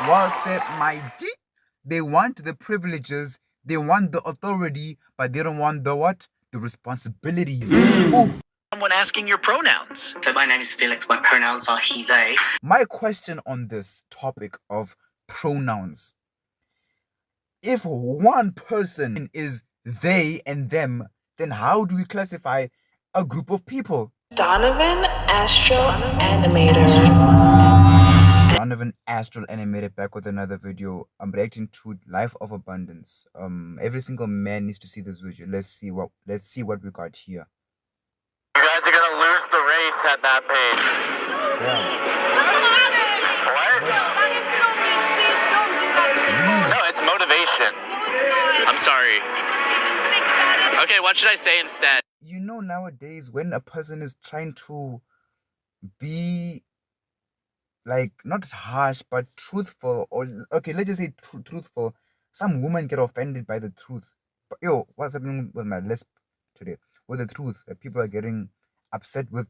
Well said, my G. They want the privileges, they want the authority, but they don't want the what? The responsibility. Ooh. Someone asking your pronouns. So my name is Felix. My pronouns are he, they. My question on this topic of pronouns. If one person is they and them, then how do we classify a group of people? Donovan Astral Animator. Donovan Astral Animated back with another video. I'm reacting to Life of Abundance. Every single man needs to see this video. Let's see what we got here. You guys are gonna lose the race at that pace. Yeah. What? No, it's motivation. I'm sorry. Okay, what should I say instead? You know, nowadays when a person is trying to be like not harsh but truthful, or okay, let's just say truthful, some women get offended by the truth. But yo, what's happening with my lisp today? With the truth, people are getting upset with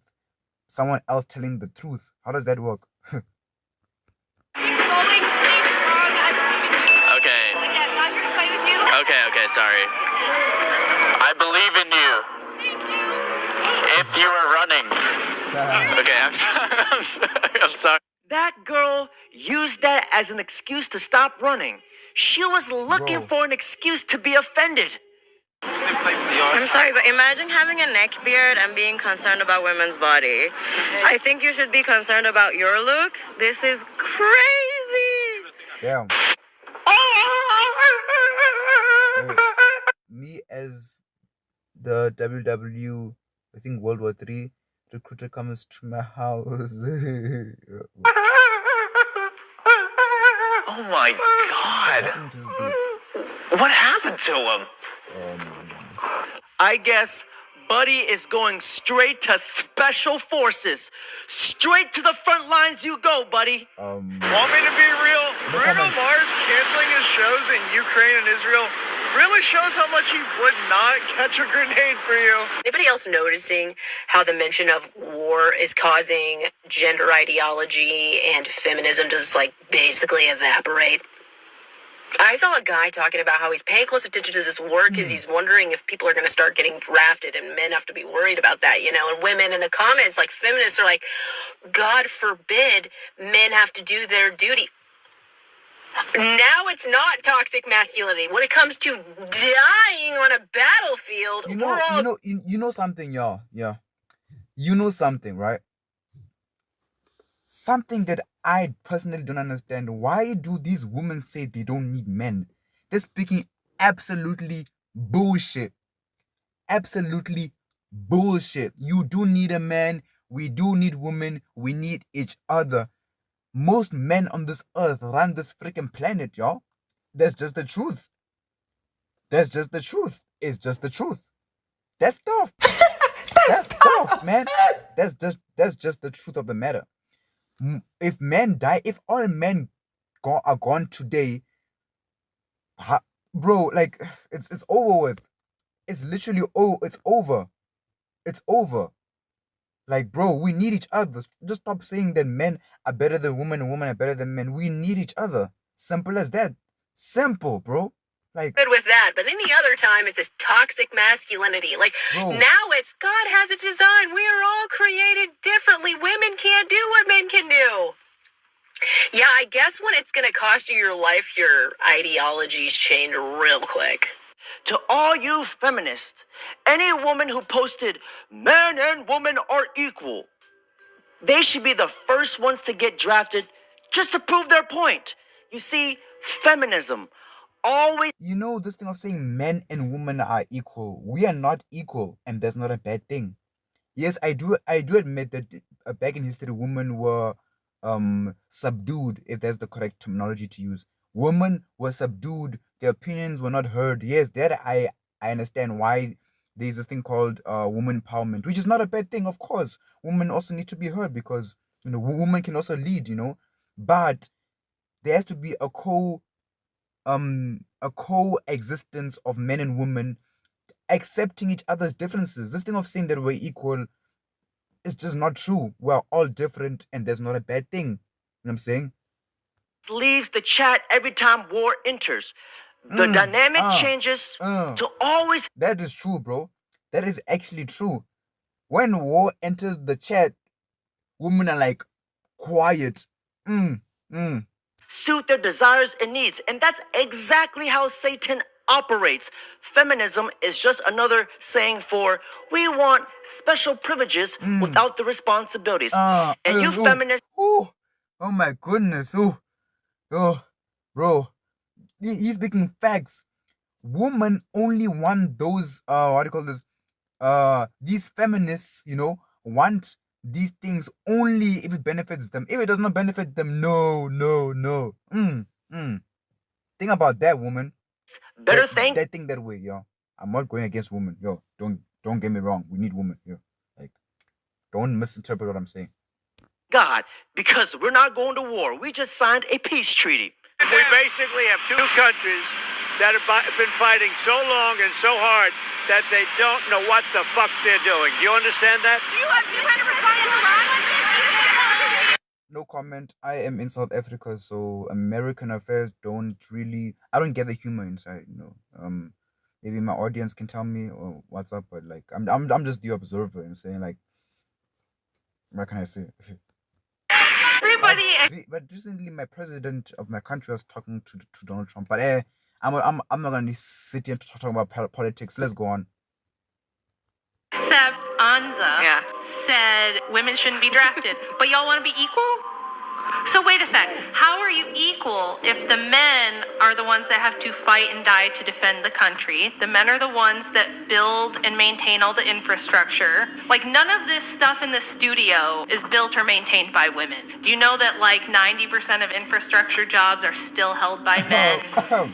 someone else telling the truth. How does that work? Okay. Okay, sorry. I believe in you. If you are running. Okay, I'm sorry. That girl used that as an excuse to stop running. She was looking for an excuse to be offended. I'm sorry, but imagine having a neck beard and being concerned about women's body. I think you should be concerned about your looks. This is crazy. Damn. Me as the WW, I think World War III recruiter comes to my house. Oh my God. What happened to him? I guess Buddy is going straight to special forces. Straight to the front lines you go, Buddy. Want me to be real? Bruno Mars canceling his shows in Ukraine and Israel really shows how much he would not catch a grenade for you. Anybody else noticing how the mention of war is causing gender ideology and feminism to just like basically evaporate? I saw a guy talking about how he's paying close attention to this war because he's wondering if people are going to start getting drafted and men have to be worried about that, you know, and women in the comments, like feminists are like, God forbid men have to do their duty. Now it's not toxic masculinity. When it comes to dying on a battlefield, you know something, y'all. Yeah. You know something, right? Something that I personally don't understand. Why do these women say they don't need men? They're speaking absolutely bullshit. Absolutely bullshit. You do need a man. We do need women. We need each other. Most men on this earth run this freaking planet, y'all. That's just the truth. That's just the truth. It's just the truth. That's tough. That's tough, man. That's just the truth of the matter. If men die, if all men are gone today, bro, like it's over with. It's literally it's over. It's over. Like, bro, we need each other. Just stop saying that men are better than women and women are better than men. We need each other. Simple as that. Simple, bro. Like, good with that, but any other time it's this toxic masculinity. Like, now it's God has a design. We are all created differently. Women can't do what men can do. Yeah, I guess when it's going to cost you your life, your ideologies change real quick. To all you feminists, any woman who posted men and women are equal, they should be the first ones to get drafted just to prove their point. You see, feminism always... You know, this thing of saying men and women are equal. We are not equal, and that's not a bad thing. Yes, I do admit that back in history, women were subdued, if that's the correct terminology to use. Women were subdued. Their opinions were not heard. Yes, that I understand why there's this thing called woman empowerment, which is not a bad thing, of course. Women also need to be heard because, you know, women can also lead, you know. But there has to be a coexistence of men and women accepting each other's differences. This thing of saying that we're equal is just not true. We're all different and there's not a bad thing. You know what I'm saying? leaves the chat every time war enters. The dynamic changes to always. That is true, bro. That is actually true. When war enters the chat, women are like quiet. Suit their desires and needs. And that's exactly how Satan operates. Feminism is just another saying for we want special privileges without the responsibilities. And you feminists. Oh my goodness. Bro. He's speaking facts. Women only want those, what do you call this? These feminists, want these things only if it benefits them. If it does not benefit them, no. Think about that, woman. That thing that way, yo. I'm not going against women, yo. Don't get me wrong. We need women, yo. Like, don't misinterpret what I'm saying. God, because we're not going to war. We just signed a peace treaty. We basically have two countries that have been fighting so long and so hard that they don't know what the fuck they're doing. Do you understand that? Do you kind of respond to Iran like this? No comment. I am in South Africa, so American affairs I don't get the humor inside, maybe my audience can tell me or what's up, but like I'm just the observer and saying like, what can I say? Everybody. But recently, my president of my country was talking to Donald Trump. But I'm not gonna sit here and talk about politics. Let's go on. Except Anza said women shouldn't be drafted, but y'all want to be equal? So wait a sec. How are you equal if the men are the ones that have to fight and die to defend the country? The men are the ones that build and maintain all the infrastructure. Like, none of this stuff in the studio is built or maintained by women. Do you know that like 90% of infrastructure jobs are still held by men?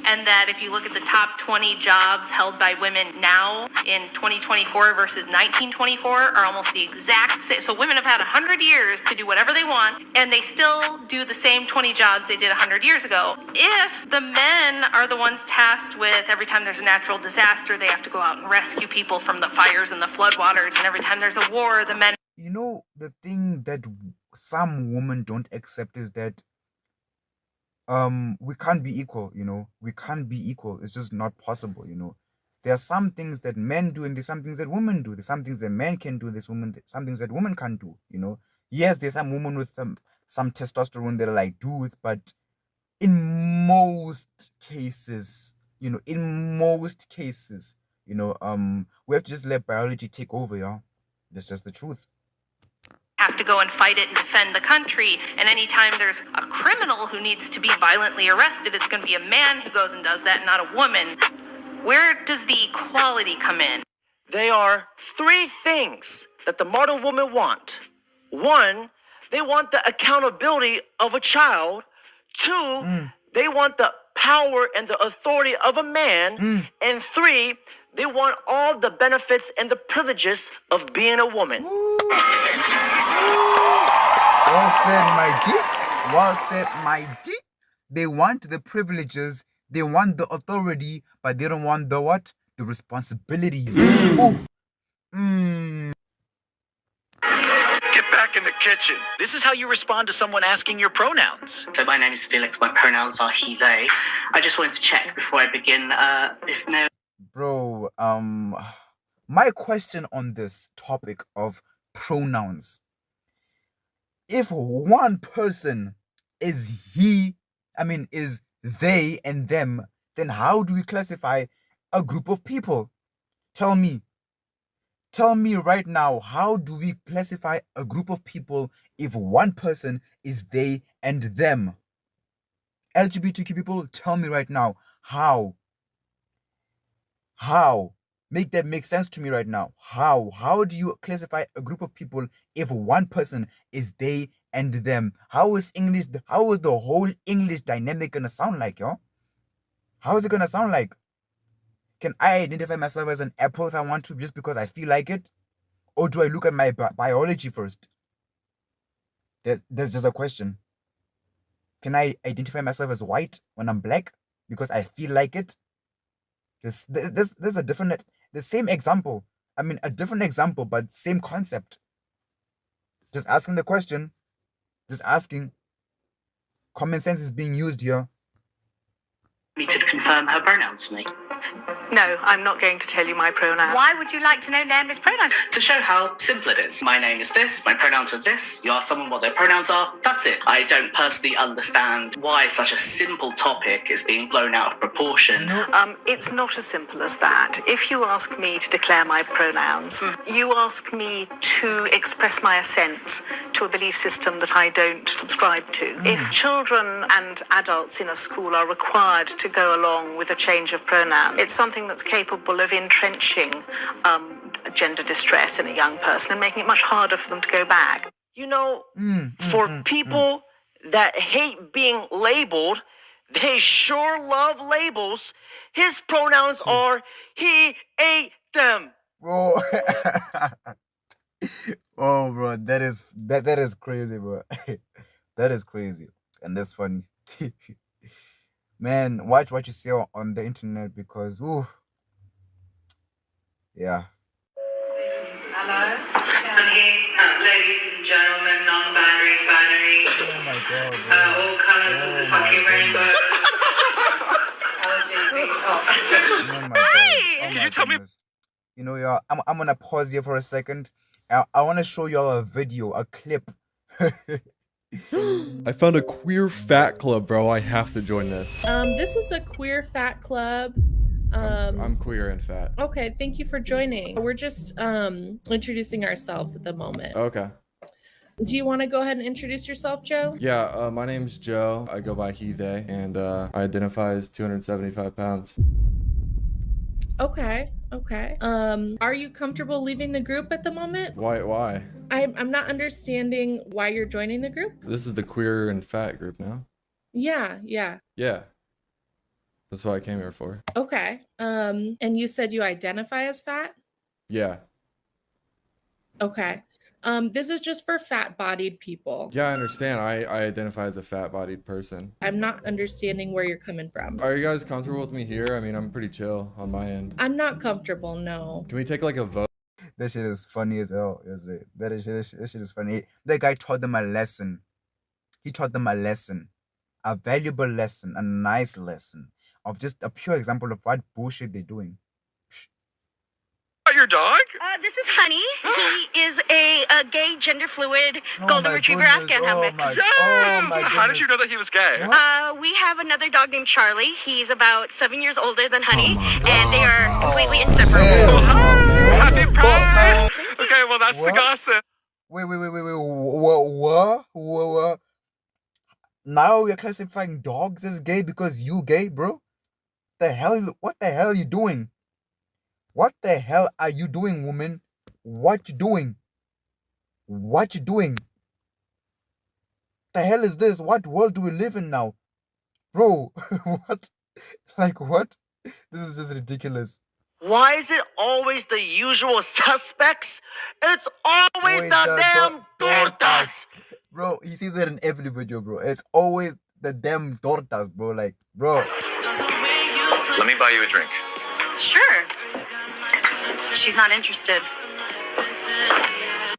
And that if you look at the top 20 jobs held by women now in 2024 versus 1924 are almost the exact same. So women have had 100 years to do whatever they want, and they still do the same 20 jobs they did 100 years ago. If the men are the ones tasked with every time there's a natural disaster, they have to go out and rescue people from the fires and the floodwaters, and every time there's a war, the men... The thing that some women don't accept is that we can't be equal, we can't be equal. It's just not possible, There are some things that men do and there's some things that women do. There's some things that men can do, there's some things that women can't do, Yes, there's some women with some testosterone that are like dudes, but in most cases, we have to just let biology take over, y'all. That's just the truth. Have to go and fight it and defend the country, and anytime there's a criminal who needs to be violently arrested, it's going to be a man who goes and does that, not a woman. Where does the equality come in? There are three things that the modern women want. One, they want the accountability of a child. Two, they want the power and the authority of a man. And three, they want all the benefits and the privileges of being a woman. Well said, my G. Well said, my G. They want the privileges, they want the authority, but they don't want the what? The responsibility. Get back in the kitchen. This is how you respond to someone asking your pronouns. So my name is Felix. My pronouns are he, they. I just wanted to check before I begin. Bro, my question on this topic of pronouns. If one person is they and them, then how do we classify a group of people? Tell me right now, how do we classify a group of people if one person is they and them? LGBTQ people, tell me right now, how? Make that make sense to me right now. How do you classify a group of people if one person is they and them? How is the whole English dynamic gonna sound like, yo? How is it gonna sound like? Can I identify myself as an apple if I want to, just because I feel like it? Or do I look at my biology first? That's just a question. Can I identify myself as white when I'm black because I feel like it? There's a different, the same example. A different example, but same concept. Just asking the question. Just asking. Common sense is being used here. You could confirm her pronouns for me. No, I'm not going to tell you my pronouns. Why would you like to know Naomi's pronouns? To show how simple it is. My name is this, my pronouns are this. You ask someone what their pronouns are, that's it. I don't personally understand why such a simple topic is being blown out of proportion. It's not as simple as that. If you ask me to declare my pronouns, you ask me to express my assent to a belief system that I don't subscribe to. If children and adults in a school are required to go along with a change of pronoun, it's something that's capable of entrenching gender distress in a young person and making it much harder for them to go back. You know, for people that hate being labeled, they sure love labels. His pronouns are he ate them. Bro. Oh, bro, that is crazy, bro. That is crazy, and that's funny. Man, watch what you see on the internet because, ooh, yeah. Hello? Down here, ladies and gentlemen, non-binary, binary, Oh my god, bro. all colours of the Oh my fucking rainbow. Oh my god. Oh Can my you tell me? goodness. You know, y'all, I'm gonna pause here for a second. I want to show y'all a video, a clip. I found a queer fat club, bro. I have to join this. This is a queer fat club. I'm queer and fat. Okay, thank you for joining. We're just introducing ourselves at the moment. Okay. Do you want to go ahead and introduce yourself, Joe? Yeah, my name's Joe. I go by he, they, and I identify as 275 pounds. Okay, okay. Are you comfortable leaving the group at the moment? Why? I'm not understanding why you're joining the group. This is the queer and fat group now. Yeah. Yeah. That's what I came here for. Okay. And you said you identify as fat? Yeah. Okay. This is just for fat-bodied people. Yeah, I understand. I identify as a fat-bodied person. I'm not understanding where you're coming from. Are you guys comfortable with me here? I mean, I'm pretty chill on my end. I'm not comfortable, no. Can we take like a vote? That shit is funny as hell. That shit is funny. That guy taught them a lesson. He taught them a lesson, a valuable lesson, a nice lesson of just a pure example of what bullshit they're doing. Your dog? This is Honey. He is a gay, gender fluid Oh golden my retriever goodness, Afghan oh mix. my- Yes! my How did goodness. you know that he was gay? What? We have another dog named Charlie. He's about 7 years older than Honey, and they are completely inseparable. Oh, hi! What Happy the Pride! fuck? Okay, well, that's What? the gossip. Wait. What? Now you're classifying dogs as gay because you gay, bro? What the hell are you doing? What the hell are you doing, woman? What you doing? What you doing? The hell is this? What world do we live in now? Bro, what? Like what? This is just ridiculous. Why is it always the usual suspects? It's always Always the the damn tortas. tortas. Bro, he sees that in every video, bro. It's always the damn tortas, bro. Like, bro. Let me buy you a drink. Sure. She's not interested.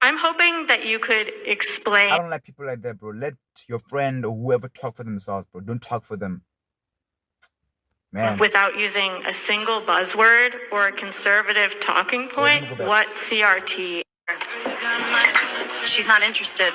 I'm hoping that you could explain. I don't like people like that, bro. Let your friend or whoever talk for themselves, bro. Don't talk for them. Man. Without using a single buzzword or a conservative talking point, Wait, let me go back. what CRT? She's not interested.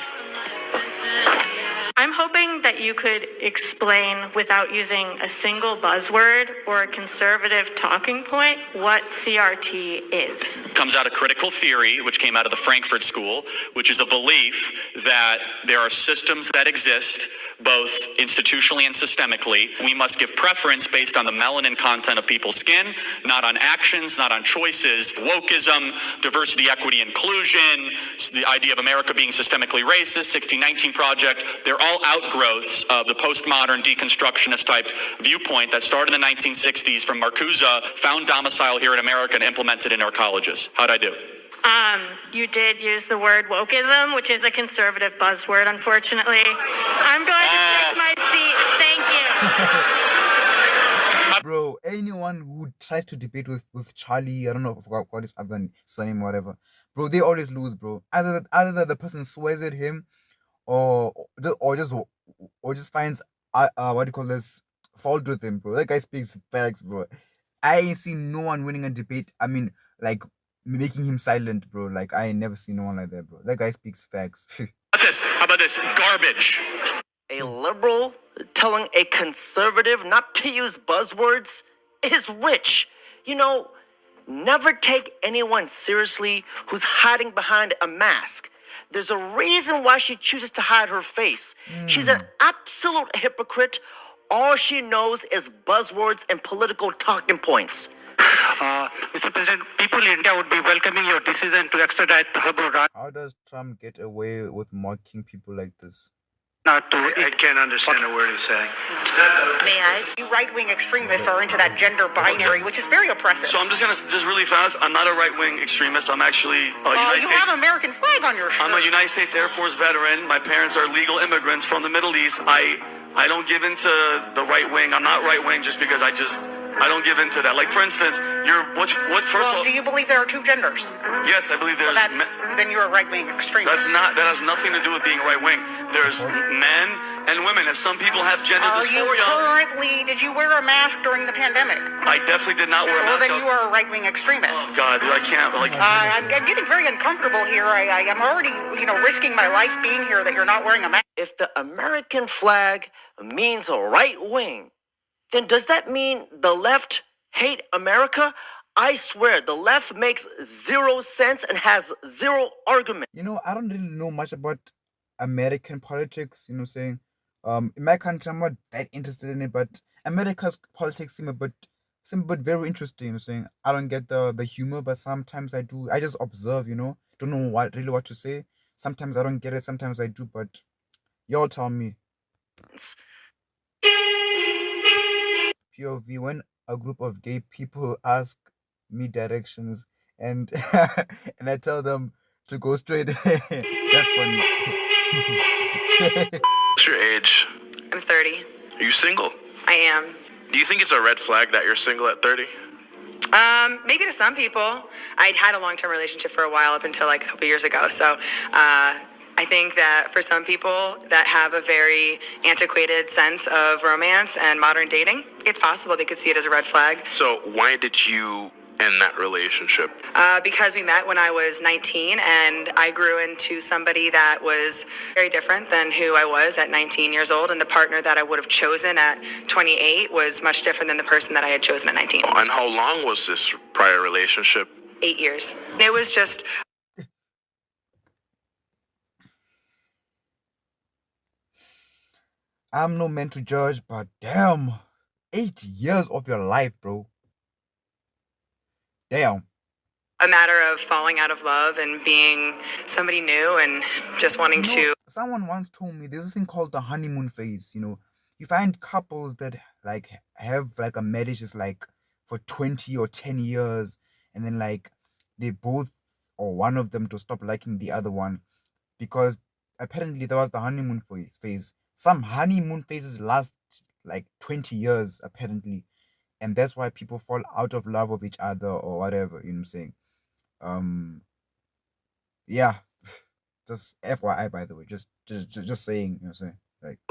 I'm hoping that you could explain without using a single buzzword or a conservative talking point what CRT is. Comes out of critical theory, which came out of the Frankfurt School, which is a belief that there are systems that exist both institutionally and systemically. We must give preference based on the melanin content of people's skin, not on actions, not on choices. Wokeism, diversity, equity, inclusion, the idea of America being systemically racist, 1619 Project, they're all outgrowths of the postmodern deconstructionist type viewpoint that started in the 1960s from Marcuse, found domicile here in America and implemented in our colleges. How'd I do? You did use the word wokeism, which is a conservative buzzword, unfortunately. I'm going to take my seat. Thank you. Bro, anyone who tries to debate with Charlie, I don't know what his other surname or whatever, bro, they always lose, bro. Either the person swears at him or just or just finds what do you call this, fault with him, bro. That guy speaks facts, bro. I ain't seen no one winning a debate. I mean, like making him silent, bro. Like I ain't never seen no one like that, bro. That guy speaks facts. How about this? Garbage. A liberal telling a conservative not to use buzzwords is rich. You know, never take anyone seriously who's hiding behind a mask. There's a reason why she chooses to hide her face. She's an absolute hypocrite. All she knows is buzzwords and political talking points. Mr. President, people in India would be welcoming your decision to extradite Harbour Raj. How does Trump get away with mocking people like this? I can't understand a word he's saying. May I? You right-wing extremists are into that gender binary, which is very oppressive. So I'm just really fast. I'm not a right-wing extremist. I'm actually you have an American flag on your shirt. I'm a United States Air Force veteran. My parents are legal immigrants from the Middle East. I don't give into the right wing. I'm not right wing just because I don't give into that. Like for instance, do you believe there are two genders? Yes, I believe there's. Then you're a right-wing extremist. That has nothing to do with being right wing. There's men and women. If some people have gender dysphoria. Did you wear a mask during the pandemic? I definitely did not wear a mask. Well, then you are a right-wing extremist. Oh God, I can't. I'm getting very uncomfortable here. I'm already, risking my life being here that you're not wearing a mask. If the American flag means right wing, then does that mean the left hate America? I swear, the left makes zero sense and has zero argument. I don't really know much about American politics, saying. In my country, I'm not that interested in it, but America's politics seem a bit very interesting, saying. I don't get the humor, but sometimes I do. I just observe, don't know what to say. Sometimes I don't get it, sometimes I do, but y'all tell me. POV, when a group of gay people ask me directions and and I tell them to go straight. That's funny. What's your age? I'm 30. Are you single? I am. Do you think it's a red flag that you're single at 30? Maybe to some people. I'd had a long-term relationship for a while up until like a couple years ago. So I think that for some people that have a very antiquated sense of romance and modern dating, it's possible they could see it as a red flag. So why did you end that relationship? Because we met when I was 19 and I grew into somebody that was very different than who I was at 19 years old, and the partner that I would have chosen at 28 was much different than the person that I had chosen at 19. And how long was this prior relationship? 8 years. It was just... I'm no man to judge, but damn, 8 years of your life, bro. Damn. A matter of falling out of love and being somebody new and just wanting to... Someone once told me there's this thing called the honeymoon phase, You find couples that have a marriage is for 20 or 10 years, and then they both or one of them to stop liking the other one, because apparently there was the honeymoon phase. Some honeymoon phases last 20 years apparently, and that's why people fall out of love with each other or whatever. You know what I'm saying? Yeah, just FYI, by the way, just saying. You know what I'm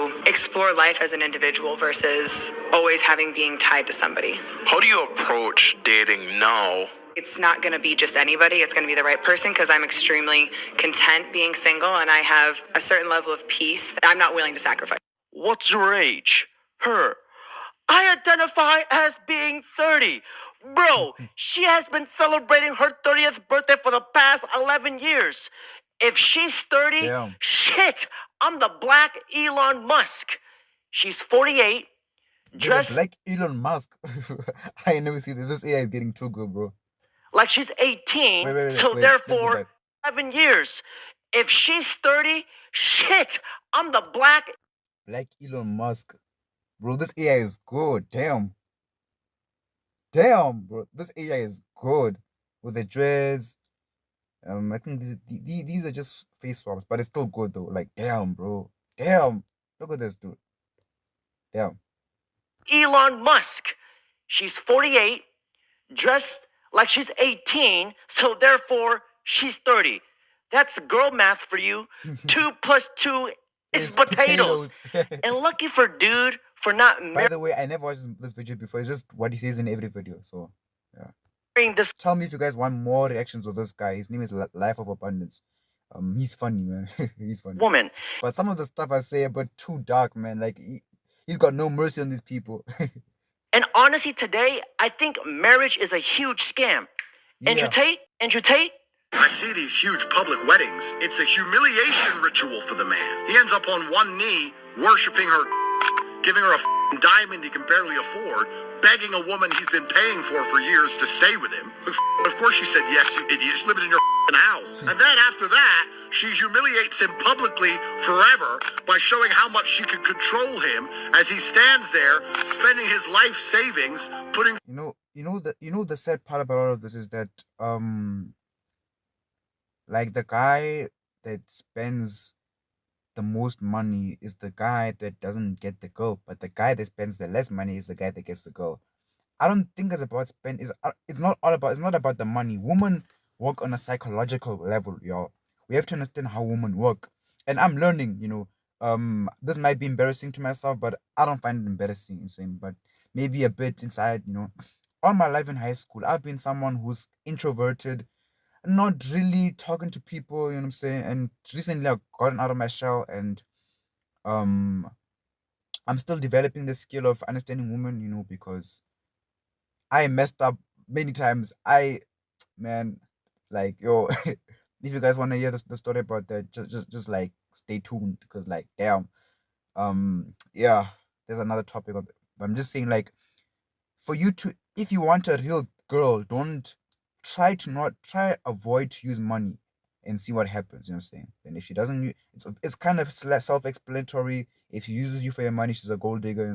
saying? Explore life as an individual versus always being tied to somebody. How do you approach dating now? It's not going to be just anybody. It's going to be the right person, because I'm extremely content being single and I have a certain level of peace that I'm not willing to sacrifice. What's your age? Her. I identify as being 30. Bro, she has been celebrating her 30th birthday for the past 11 years. If she's 30, Damn. Shit, I'm the black Elon Musk. She's 48, dressed like Elon Musk. I ain't never seen this. This AI is getting too good, bro. Like she's 18, therefore 11 years. If she's 30, shit, I'm the black Elon Musk. Bro, this AI is good. Damn, bro, this AI is good with the dreads. I think these are just face swaps, but it's still good though. Damn, bro, damn, look at this dude. Damn. Elon Musk. She's 48, dressed like she's 18, so therefore she's 30. That's girl math for you. 2 + 2 It's potatoes. And lucky for dude for not By the way, I never watched this video before. It's just what he says in every video. So, yeah. marrying this. Tell me if you guys want more reactions of this guy. His name is Life of Abundance. He's funny, man. He's funny. Woman. But some of the stuff I say, but too dark, man. Like he's got no mercy on these people. And honestly, today I think marriage is a huge scam. Andrew Tate. I see these huge public weddings. It's a humiliation ritual for the man. He ends up on one knee, worshiping her, giving her a diamond he can barely afford, begging a woman he's been paying for years to stay with him. Of course she said yes, you idiot. She's living in your house. And then after that, she humiliates him publicly forever by showing how much she can control him as he stands there spending his life savings putting. The sad part about all of this is that like the guy that spends the most money is the guy that doesn't get the girl, but the guy that spends the less money is the guy that gets the girl. I don't think it's about spend. It's not about the money. Women work on a psychological level, y'all. We have to understand how women work, and I'm learning. This might be embarrassing to myself, but I don't find it embarrassing. But maybe a bit inside. All my life in high school, I've been someone who's introverted, not really talking to people, and recently I've gotten out of my shell, and I'm still developing the skill of understanding women, because I messed up many times. If you guys want to hear the story about that, just like stay tuned, because like damn, there's another topic of it. But I'm just saying, like, for you to, if you want a real girl, don't avoid to use money and see what happens. And if she doesn't, it's kind of self-explanatory. If she uses you for your money, she's a gold digger.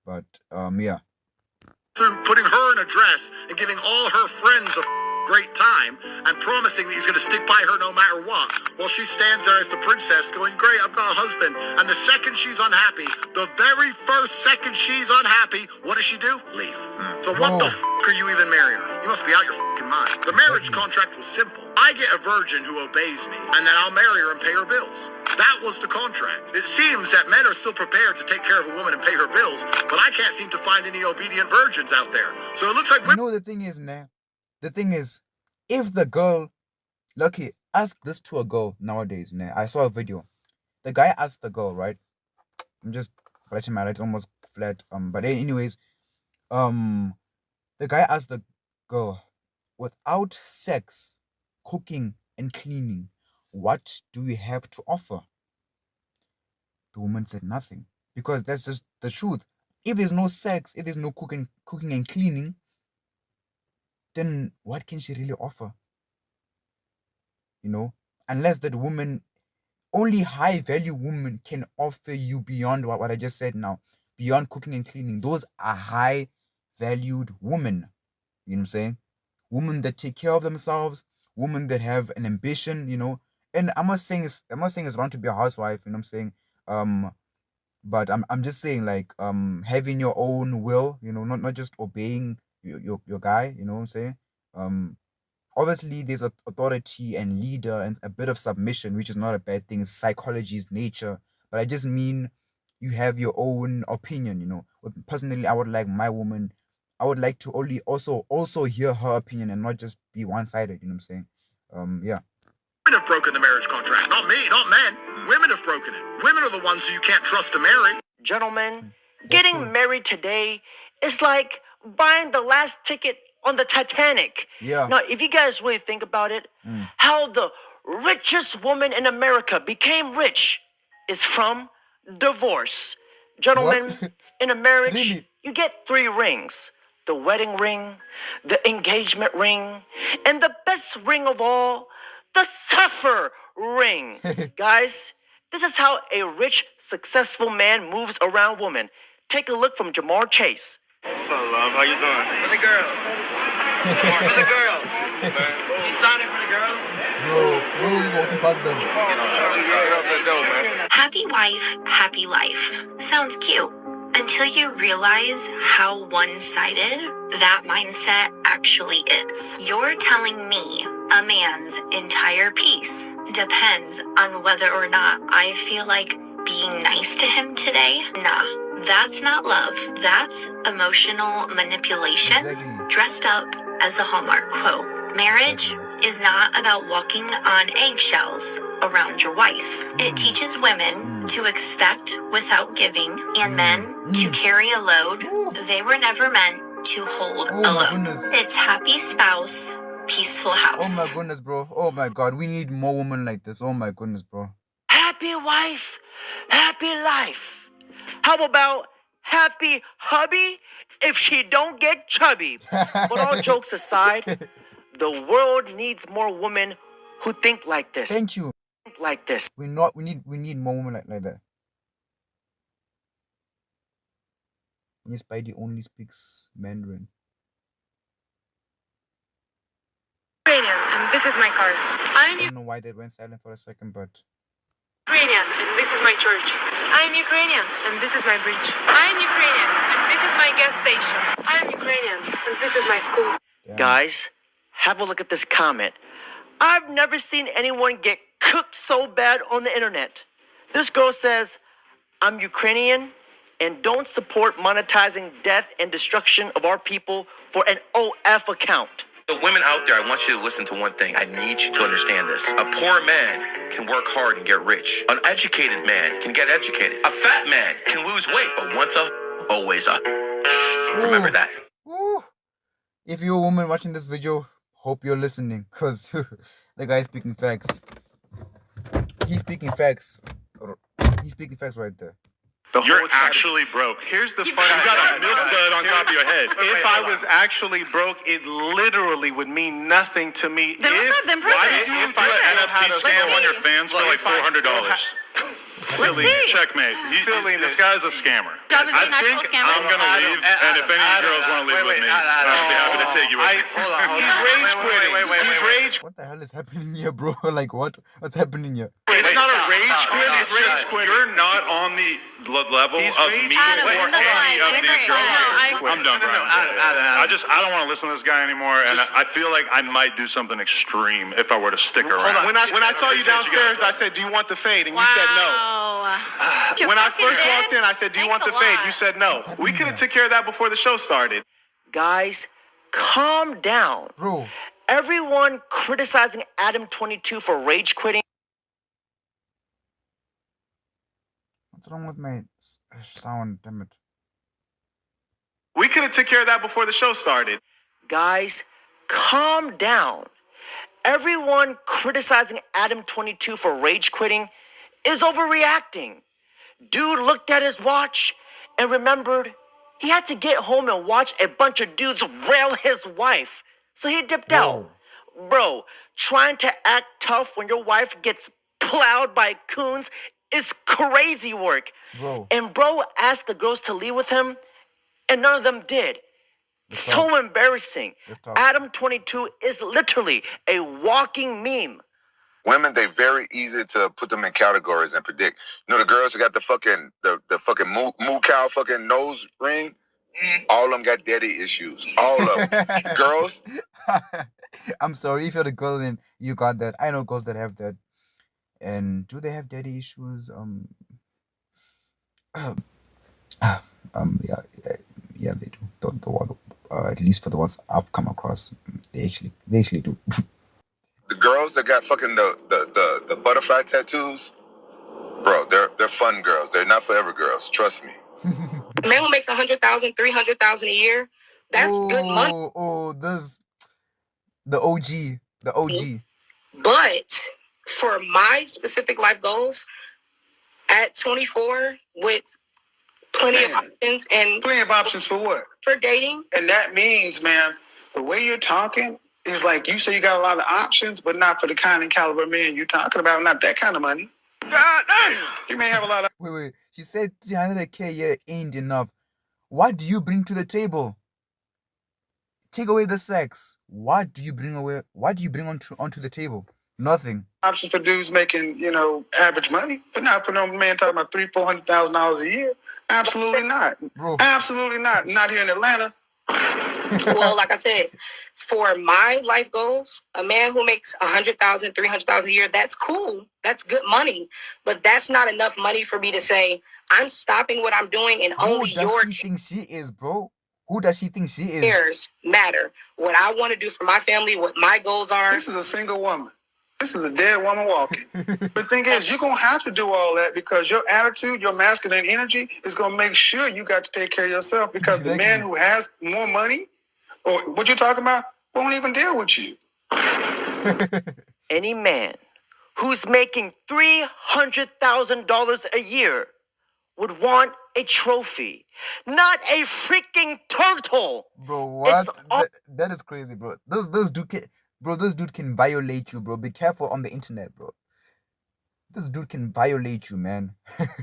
But through putting her in a dress and giving all her friends a great time and promising that he's going to stick by her no matter what, while she stands there as the princess going, great, I've got a husband. And the second she's unhappy, the very first second she's unhappy, what does she do? Leave. So what the are you even marrying her? You must be out your mind. The marriage contract was simple. I get a virgin who obeys me, and then I'll marry her and pay her bills. That was the contract. It seems that men are still prepared to take care of a woman and pay her bills, but I can't seem to find any obedient virgins out there. So it looks like the thing is, if the girl, lucky, ask this to a girl nowadays. I saw a video. The guy asked the girl, right? I'm just flashing my lights almost flat. But anyways, the guy asked the girl, without sex, cooking, and cleaning, what do you have to offer? The woman said nothing, because that's just the truth. If there's no sex, if there's no cooking and cleaning, then what can she really offer? Unless that woman, only high value women can offer you beyond what I just said now, beyond cooking and cleaning. Those are high valued women. You know what I'm saying? Women that take care of themselves, women that have an ambition, And I'm not saying it's wrong to be a housewife, you know what I'm saying? But I'm just saying, like, having your own will, not just obeying your guy, you know what I'm saying? Obviously there's authority and leader and a bit of submission, which is not a bad thing. It's psychology's nature. But I just mean you have your own opinion, Personally, I would like my woman, I would like to only also hear her opinion and not just be one-sided, you know what I'm saying? Women have broken the marriage contract, not me, not men. Women have broken it. Women are the ones who you can't trust to marry. Gentlemen, getting married today is like buying the last ticket on the Titanic. Yeah. Now, if you guys really think about it, how the richest woman in America became rich is from divorce. Gentlemen, in a marriage, you get 3 rings. The wedding ring, the engagement ring, and the best ring of all, the suffer ring. Guys, this is how a rich, successful man moves around women. Take a look from Jamar Chase. What's up, love? How you doing? For the girls. For the girls. You signing for the girls? Bro, he's walking past them. Happy wife, happy life. Sounds cute. Until you realize how one-sided that mindset actually is. You're telling me a man's entire peace depends on whether or not I feel like being nice to him today? Nah, that's not love. That's emotional manipulation dressed up as a Hallmark quote. Marriage is not about walking on eggshells around your wife. It teaches women to expect without giving and men to carry a load they were never meant to hold alone. It's happy spouse, peaceful house. Oh my goodness, bro. Oh my God. We need more women like this. Oh my goodness, bro. Happy wife, happy life. How about happy hubby if she don't get chubby? But all jokes aside, the world needs more women who think like this. Thank you. Think like this. We need more women like that. Miss Spidey only speaks Mandarin. Ukrainian, and this is my card. I don't know why they went silent for a second, but Ukrainian, and this is my church. I am Ukrainian, and this is my bridge. I am Ukrainian, and this is my gas station. I am Ukrainian, and this is my school. Guys, have a look at this comment. I've never seen anyone get cooked so bad on the internet. This girl says, I'm Ukrainian and don't support monetizing death and destruction of our people for an OF account. The women out there, I want you to listen to one thing. I need you to understand this. A poor man can work hard and get rich. An educated man can get educated. A fat man can lose weight. But once a, always a. Remember that. If you're a woman watching this video, hope you're listening, because the guy's speaking facts. He's speaking facts. He's speaking facts right there. You're actually broke. Here's the funny thing. You got a milk dud on top of your head. If I was actually broke, it literally would mean nothing to me. Then let's have them prove it. If I NFT scam on your fans for like $400. Silly. Checkmate. Silly. This guy's a scammer. I think I'm going to leave, and if any of you girls want to leave with me, I'll be happy to take you with me. He's rage quitting. He's rage. What the hell is happening here, bro? Like, what's happening here? It's not a rage quit. It's just you're not on the level of me or any of these girls. I'm done, bro. I don't want to listen to this guy anymore, and I feel like I might do something extreme if I were to stick around. When I saw you downstairs, I said, "Do you want the fade?" And you said no. When I first walked in, I said, "Do you want the fade?" You said no. We could have took care of that before the show started. Guys, calm down. Bro. Everyone criticizing Adam22 for rage quitting. What's wrong with my sound? Damn it. We could have took care of that before the show started. Guys, calm down. Everyone criticizing Adam22 for rage quitting is overreacting. Dude looked at his watch and remembered he had to get home and watch a bunch of dudes rail his wife. So he dipped out. Bro, trying to act tough when your wife gets plowed by coons is crazy work. Bro. And bro asked the girls to leave with him, and none of them did. So embarrassing. Adam22 is literally a walking meme. Women, they very easy to put them in categories and predict. You know, the girls that got the fucking moo cow fucking nose ring, all of them got daddy issues. All of them. Girls. I'm sorry if you're the girl and you got that. I know girls that have that. And do they have daddy issues? Yeah, they do. At least for the ones I've come across, they actually do. The girls that got fucking the butterfly tattoos, bro, they're fun girls. They're not forever girls. Trust me. A man who makes $100,000, $300,000 a year, that's good money. This the OG. But for my specific life goals, at 24, with plenty of options and plenty of options for what? For dating. And that means, man, the way you're talking is like you say you got a lot of options, but not for the kind and caliber man you're talking about. Not that kind of money. God damn. You may have a lot of. Wait. She said 300K a year ain't enough. What do you bring to the table? Take away the sex. What do you bring onto the table? Nothing. Options for dudes making, average money, but not for no man talking about $300,000-$400,000 a year. Absolutely not. Bro. Absolutely not. Not here in Atlanta. Well, like I said, for my life goals, a man who makes $100,000, $300,000 a year, that's cool. That's good money. But that's not enough money for me to say, I'm stopping what I'm doing and only your Who does she think she is, bro? Who does she think she is? cares matter. What I want to do for my family, what my goals are. This is a single woman. This is a dead woman walking. But the thing is, you're going to have to do all that because your attitude, your masculine energy is going to make sure you got to take care of yourself because the man who has more money or what you're talking about won't even deal with you. Any man who's making $300,000 a year would want a trophy, not a freaking turtle. Bro, what? That is crazy, bro. Those dude can violate you, bro. Be careful on the internet, bro. This dude can violate you, man.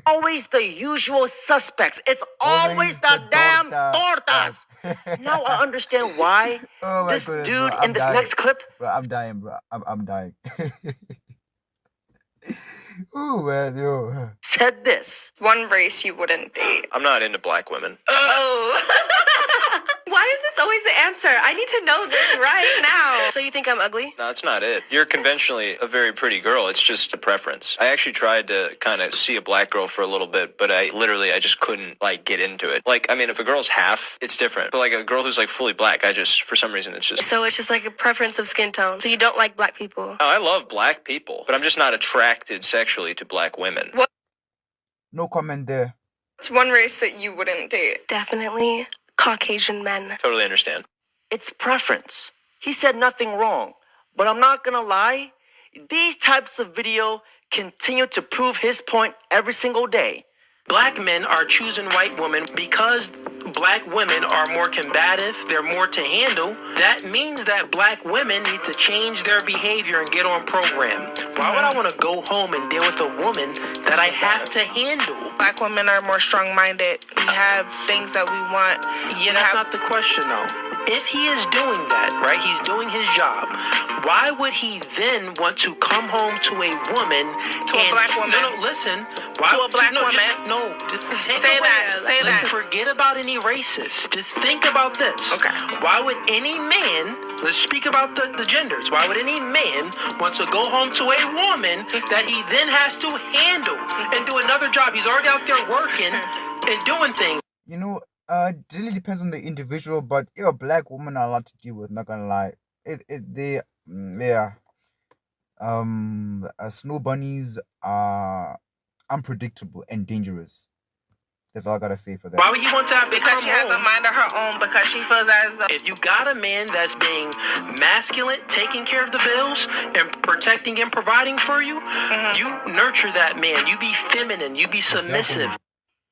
Always the usual suspects. It's always the damn tortas. Now I understand why this goodness, dude bro, in this next clip. Bro, I'm dying, bro. I'm dying. Oh man, yo. Said this. One race you wouldn't date. I'm not into black women. Oh. Why is this always the answer? I need to know this right now. So you think I'm ugly? No, that's not it. You're conventionally a very pretty girl. It's just a preference. I actually tried to kind of see a black girl for a little bit, but I just couldn't like get into it. Like, I mean, if a girl's half, it's different. But like a girl who's like fully black, for some reason, it's just... So it's just like a preference of skin tone. So you don't like black people? No, I love black people, but I'm just not attracted sexually to black women. What? No comment there. It's one race that you wouldn't date. Definitely Caucasian men. Totally understand. It's preference. He said nothing wrong. But I'm not gonna lie, these types of video continue to prove his point every single day. Black men are choosing white women because black women are more combative, they're more to handle. That means that black women need to change their behavior and get on program. Why would I want to go home and deal with a woman that I have to handle? Black women are more strong-minded. We have things that we want. Yeah, that's not the question, though. If he is doing that, right, he's doing his job, why would he then want to come home to a woman? To a black woman. No, listen. Why, to a black woman. Say that. Forget about any races. Just think about this. Okay. Why would any man, let's speak about the genders, why would any man want to go home to a woman that he then has to handle and do another job? He's already out there working and doing things. You know, it really depends on the individual, but you're a black woman are a lot to deal with, not gonna lie. Snow bunnies are unpredictable and dangerous. That's all I gotta say for that. Why would he want to have to because come she has home? a mind of her own, because she feels as though if you got a man that's being masculine, taking care of the bills and protecting and providing for you, you nurture that man. You be feminine. You be submissive.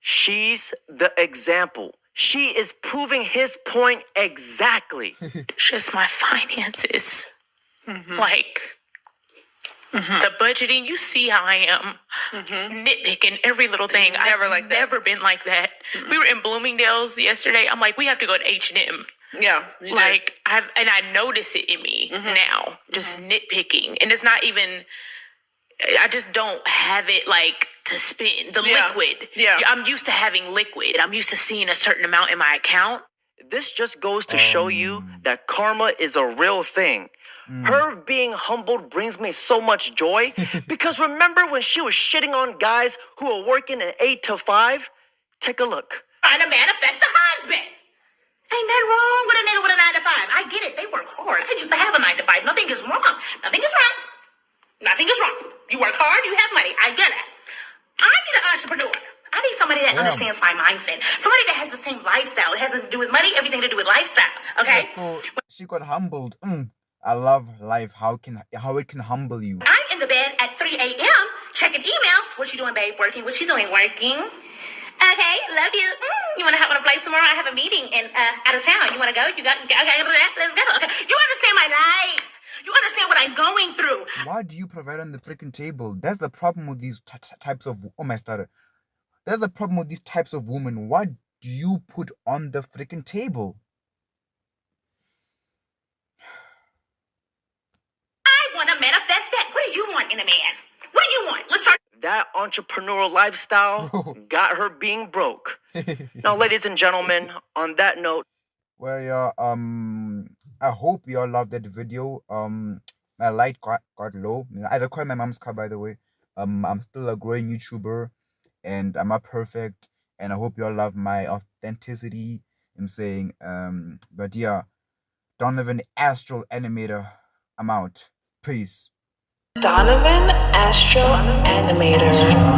She's the example. She is proving his point exactly. Just my finances. Like, the budgeting, you see how I am. Nitpicking every little thing. I've never been like that. We were in Bloomingdale's yesterday. I'm like, we have to go to H&M. Yeah. Like, I notice it in me now, just nitpicking. And it's not even, I just don't have it like to spend the liquid. Yeah. I'm used to having liquid. I'm used to seeing a certain amount in my account. This just goes to show you that karma is a real thing. Her being humbled brings me so much joy because remember when she was shitting on guys who are working an 8 to 5? Take a look. Trying to manifest a husband. Ain't nothing wrong with a nigga with a 9 to 5. I get it. They work hard. I used to have a 9 to 5. Nothing is wrong. Nothing is wrong. Nothing is wrong. You work hard. You have money. I get it. I need an entrepreneur. I need somebody that understands my mindset. Somebody that has the same lifestyle. It has nothing to do with money. Everything to do with lifestyle. Okay. Yeah, so she got humbled. I love life. How it can humble you. I'm in the bed at 3 a.m. checking emails. What you doing, babe? Working. What you doing? Working. Okay, love you. You want to hop on a flight tomorrow? I have a meeting in out of town. You want to go? You got? Okay, let's go. Okay, you understand my life. You understand what I'm going through. Why do you provide on the freaking table? That's the problem with these types of... Oh, my starter. That's the problem with these types of women. What do you put on the freaking table? I want to manifest that. What do you want in a man? What do you want? Let's start. That entrepreneurial lifestyle got her being broke. Now, ladies and gentlemen, on that note... Well, yeah, I hope you all loved that video. My light got low. I recorded my mom's car, by the way. I'm still a growing YouTuber, and I'm not perfect. And I hope you all love my authenticity. I'm saying, but yeah, Donovan Astral Animator. I'm out. Peace. Donovan Astral Animator.